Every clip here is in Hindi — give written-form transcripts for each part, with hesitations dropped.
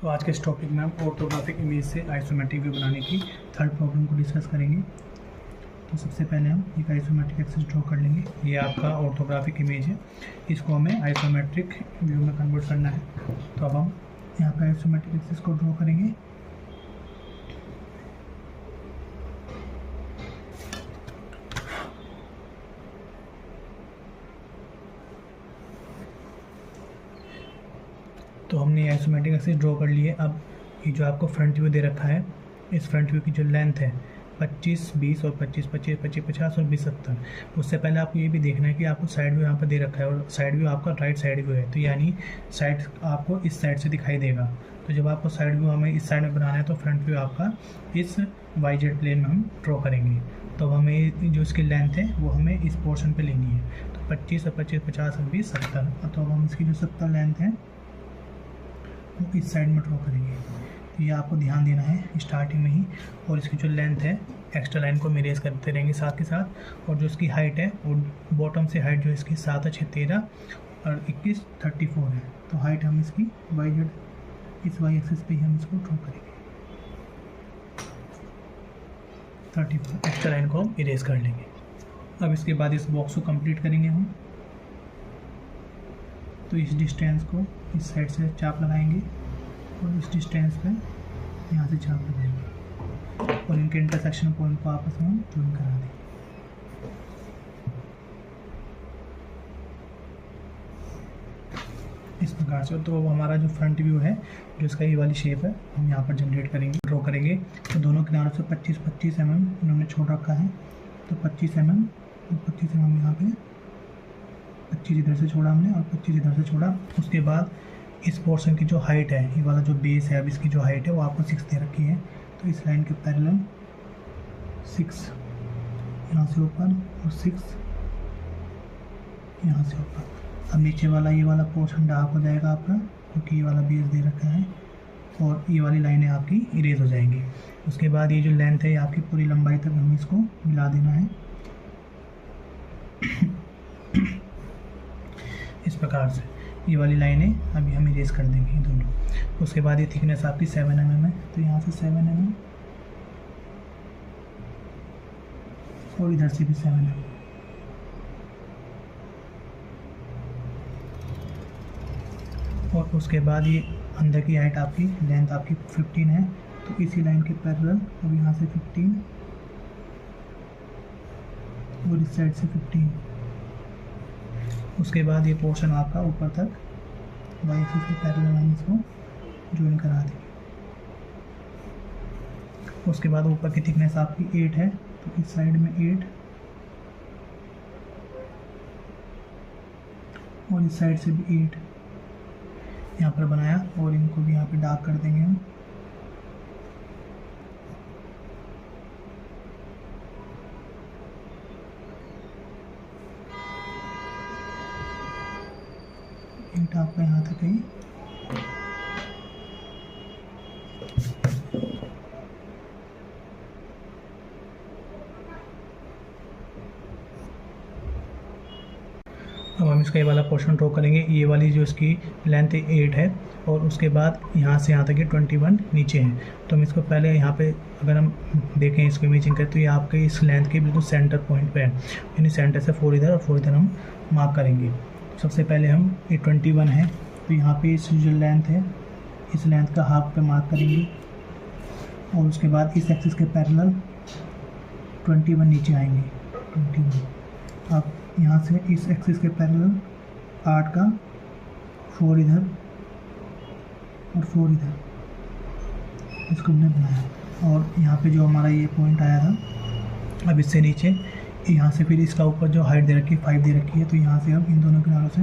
तो आज के इस टॉपिक में हम ऑर्थोग्राफिक इमेज से आइसोमेट्रिक व्यू बनाने की थर्ड प्रॉब्लम को डिस्कस करेंगे। तो सबसे पहले हम एक आइसोमेट्रिक एक्सिस ड्रॉ कर लेंगे। ये आपका ऑर्थोग्राफिक इमेज है, इसको हमें आइसोमेट्रिक व्यू में कन्वर्ट करना है। तो अब हम यहाँ पर आइसोमेट्रिक एक्सिस को ड्रॉ करेंगे। तो हमने आइसोमेट्रिक एक्सिस ड्रॉ कर लिए। अब ये जो आपको फ्रंट व्यू दे रखा है, इस फ्रंट व्यू की जो लेंथ है 25, 20 और 25, 25, 25, 50 और 20, 70। उससे पहले आपको ये भी देखना है कि आपको साइड व्यू यहाँ पर दे रखा है और साइड व्यू आपका राइट साइड व्यू है, तो यानी साइड आपको इस साइड से दिखाई देगा। तो जब आपको साइड व्यू हमें इस साइड में बनाना है तो फ्रंट व्यू आपका इस YZ प्लेन में हम ड्रॉ करेंगे। तो हमें जो इसकी लेंथ है वो हमें इस पोर्शन पे लेनी है। तो 25 और 25, 50 और 20, 70। तो अब हम इसकी जो 70 लेंथ है वो इस साइड में ड्रॉ करेंगे। तो ये आपको ध्यान देना है स्टार्टिंग में ही। और इसकी जो लेंथ है एक्स्ट्रा लाइन को इरेज करते रहेंगे साथ के साथ। और जो इसकी हाइट है वो बॉटम से हाइट जो इसकी 7 और 6, 13 और 21, 34 है। तो हाइट हम इसकी YZ इस Y एक्सिस पे ही हम इसको ड्रॉ करेंगे। 34 एक्स्ट्रा लाइन को हम इरेज कर लेंगे। अब इसके बाद इस बॉक्स को कंप्लीट करेंगे हम। तो इस डिस्टेंस को इस साइड से चाप लगाएंगे और इस डिस्टेंस पे यहाँ से चाप लगाएंगे और इनके इंटरसेक्शन पॉइंट को आपस में ज्वाइन करा देंगे। इस प्रकार से। तो हमारा जो फ्रंट व्यू है, जो इसका ये वाली शेप है, हम यहाँ पर जनरेट करेंगे, ड्रॉ करेंगे। तो दोनों किनारों से 25-25 mm इन्होंने छोड़ रखा है। तो 25 mm और 25 mm यहाँ पे 25 इधर से छोड़ा हमने और 25 इधर से छोड़ा। उसके बाद इस पोर्शन की जो हाइट है, ये वाला जो बेस है, अब इसकी जो हाइट है वो आपको 6 दे रखी है। तो इस लाइन के पैरेलल 6 यहाँ से ऊपर और 6 यहाँ से ऊपर। अब नीचे वाला ये वाला पोर्शन डार्क हो जाएगा आपका, क्योंकि ये वाला बेस दे रखा है और ये वाली लाइनें आपकी इरेज हो जाएंगी। उसके बाद ये जो लेंथ है ये आपकी पूरी लंबाई तक हमें इसको मिला देना है इस प्रकार से। ये वाली लाइनें अभी हम इरेज कर देंगे दोनों। उसके बाद ये थिकनेस आपकी 7 mm है। तो यहाँ से 7 mm और इधर से भी 7 mm। और उसके बाद ये अंदर की हाइट आपकी लेंथ आपकी 15 है। तो इसी लाइन के पैरेलल अब यहाँ से 15 और इस साइड से 15। उसके बाद ये पोर्शन आपका ऊपर तक Y एक्सिस के पैरेलल हम इसको ज्वाइन करा देंगे। उसके बाद ऊपर की थिकनेस आपकी 8 है। तो इस साइड में 8 और इस साइड से भी 8 यहाँ पर बनाया और इनको भी यहाँ पे डार्क कर देंगे हम। ईंट आपका यहाँ तक है। अब हम इसका ये वाला पोर्शन ड्रॉ करेंगे। ये वाली जो इसकी लेंथ 8 है और उसके बाद यहाँ से यहाँ तक ये 21 नीचे है। तो हम इसको पहले यहाँ पे अगर हम देखें, इसको इमेजिंग करें, तो ये आपके इस लेंथ के बिल्कुल सेंटर पॉइंट पे है। यानी सेंटर से 4 इधर और 4 इधर हम मार्क करेंगे। सबसे पहले हम ये 21 है, तो यहाँ पे इस जो लेंथ है इस लेंथ का हाफ पे मार्क करेंगे और उसके बाद इस एक्सिस के पैरेलल 21 नीचे आएंगे। 21 अब यहाँ से इस एक्सिस के पैरेलल 8 का 4 इधर और 4 इधर, इसको हमने बनाया। और यहाँ पे जो हमारा ये पॉइंट आया था, अब इससे नीचे यहाँ से फिर इसका ऊपर जो हाइट दे रखी है 5 दे रखी है। तो यहाँ से हम इन दोनों किनारों से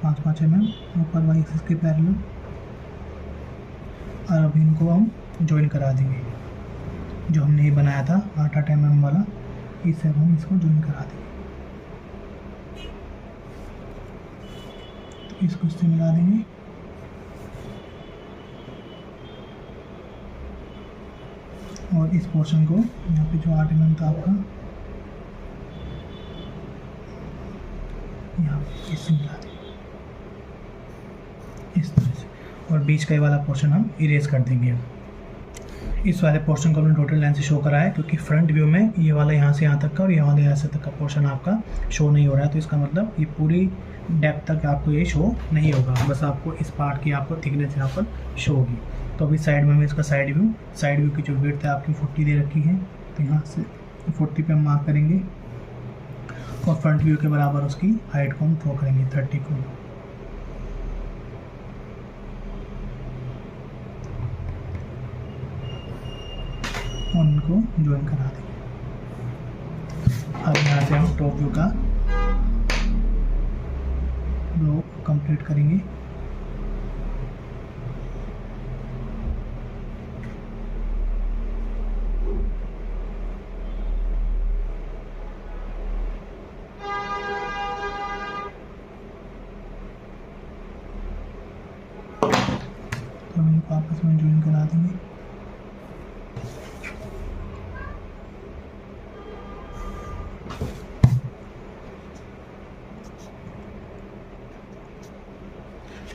5-5 mm ऊपर Y एक्सिस के पैरेलल और अब इनको हम ज्वाइन करा देंगे। जो हमने ये बनाया था 8-8 mm वाला, इससे हम इसको ज्वाइन करा देंगे। तो इसको इससे मिला देंगे और इस पोर्शन को यहाँ पे जो 8 mm था आपका यहाँ इससे मिला दें इस तरह से। और बीच का ये वाला पोर्शन हम इरेज कर देंगे। इस वाले पोर्शन को हमने टोटल लेंथ से शो करा है, क्योंकि फ्रंट व्यू में ये वाला यहाँ से यहाँ तक का और ये वाला यहाँ से तक का पोर्शन आपका शो नहीं हो रहा है। तो इसका मतलब ये पूरी डेप्थ तक आपको ये शो नहीं होगा, बस आपको इस पार्ट की आपको थिकनेस यहाँ पर शो होगी। तो अभी साइड में इसका साइड व्यू की जो विड्थ है आपकी 40 दे रखी है, तो यहाँ से 40 पे हम मार्क करेंगे और फ्रंट व्यू के बराबर उसकी हाइट को हम ड्रॉ करेंगे 30 को। और इनको ज्वाइन करा देंगे। अब यहाँ से हम टॉप व्यू का ब्लॉक कंप्लीट करेंगे। तो हम इनको आपस में ज्वाइन करा देंगे।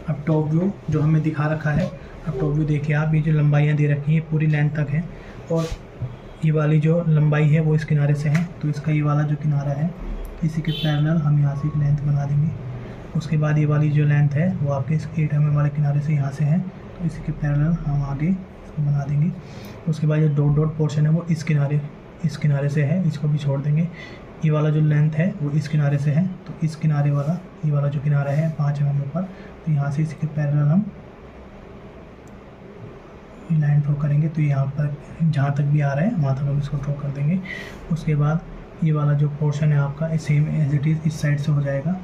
अब टॉप व्यू जो हमें दिखा रखा है, अब टॉप व्यू देखिए आप, ये जो लंबाइयाँ दे रखी हैं पूरी लेंथ तक है और ये वाली जो लंबाई है वो इस किनारे से है। तो इसका ये वाला जो किनारा है इसी के पैरेलल हम यहाँ से एक लेंथ बना देंगे। उसके बाद ये वाली जो लेंथ है वो आपके इस 8 mm वाले किनारे से यहाँ से है, तो इसी के पैरेलल हम आगे इसको बना देंगे। उसके बाद जो डॉट डॉट पोर्शन है वो इस किनारे से है, इसको भी छोड़ देंगे। ये वाला जो लेंथ है वो इस किनारे से है, तो इस किनारे वाला ये वाला जो किनारा है 5 mm ऊपर, तो यहाँ से इसके पैरेलल हम लाइन ड्रॉ करेंगे। तो यहाँ पर जहाँ तक भी आ रहा है वहाँ तक हम इसको ड्रॉ कर देंगे। उसके बाद ये वाला जो पोर्शन है आपका सेम एज इट इज़ इस साइड से हो जाएगा,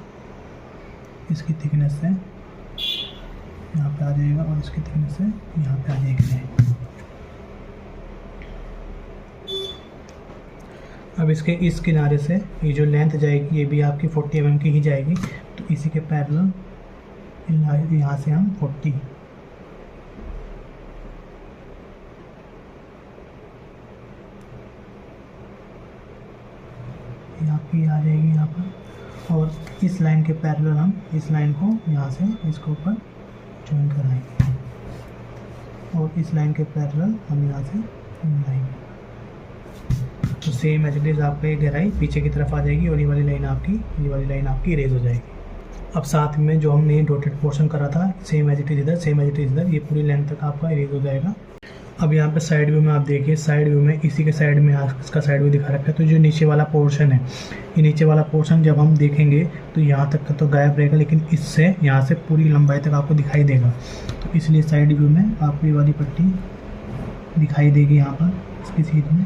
इसकी थिकनेस से यहाँ पे आ जाएगा और इसकी थिकनेस से यहाँ पे आ जाएगी। अब इसके इस किनारे से ये जो लेंथ जाएगी ये भी आपकी 40 mm की ही जाएगी, तो इसी के पैरेलल यहाँ से हम 40 आपकी आ जाएगी यहाँ पर। और इस लाइन के पैरेलल हम इस लाइन को यहाँ से इसके ऊपर ज्वाइन कराएंगे और इस लाइन के पैरेलल हम यहाँ से मिलाएंगे। तो सेम एज इट इज़ आपका ये गहराई पीछे की तरफ आ जाएगी और ये वाली लाइन आपकी इरेज हो जाएगी। अब साथ में जो हमने डॉटेड पोर्शन करा था सेम एज इट इज़ इधर, ये पूरी लेंथ तक आपका इरेज हो जाएगा। अब यहाँ पे साइड व्यू में आप देखिए, साइड व्यू में इसी के साइड में इसका साइड व्यू दिखा रखा है। तो जो नीचे वाला पोर्शन है, ये नीचे वाला पोर्शन जब हम देखेंगे तो यहाँ तक का तो गायब रहेगा, लेकिन इससे यहाँ से पूरी लंबाई तक आपको दिखाई देगा। तो इसलिए साइड व्यू में आपको ये वाली पट्टी दिखाई देगी यहाँ पर इसकी सीध में,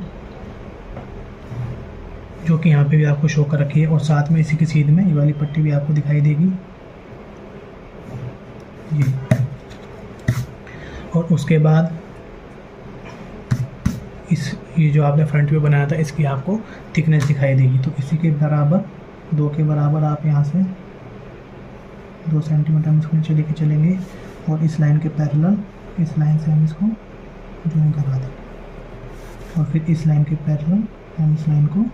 जो कि यहाँ पे भी आपको शो कर रखी है। और साथ में इसी की सीध में ये वाली पट्टी भी आपको दिखाई देगी ये। और उसके बाद ये जो आपने फ्रंट व्यू बनाया था इसकी आपको थिकनेस दिखाई देगी। तो इसी के बराबर 2 के बराबर आप यहाँ से 2 सेंटीमीटर हम इसको नीचे लेके चलेंगे और इस लाइन के पैरेलल इस लाइन से हम इसको ज्वाइन करवा देंगे। और फिर इस लाइन के पैरेलल हम इस लाइन को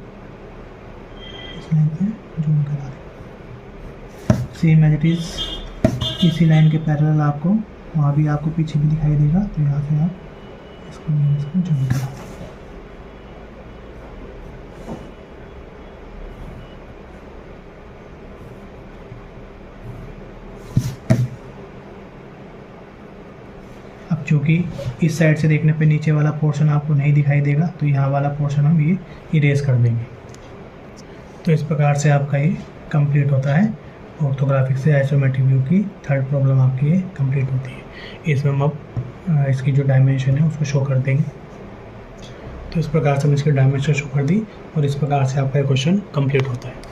इस लाइन से ज्वाइन करा देंगे। सेम एज इट इज़ इसी लाइन के पैरेलल आपको वहाँ भी आपको पीछे भी दिखाई देगा। तो यहाँ से आप इसको ज्वाइन करा दें। अब चूँकि इस साइड से देखने पे नीचे वाला पोर्शन आपको नहीं दिखाई देगा, तो यहाँ वाला पोर्शन हम ये इरेज कर देंगे। तो इस प्रकार से आपका ये कंप्लीट होता है। ऑर्थोग्राफिक से आइसोमेट्रिक व्यू की थर्ड प्रॉब्लम आपकी ये कंप्लीट होती है। इसमें हम अब इसकी जो डायमेंशन है उसको शो कर देंगे। तो इस प्रकार से हम इसकी डायमेंशन शो कर दी और इस प्रकार से आपका क्वेश्चन कंप्लीट होता है।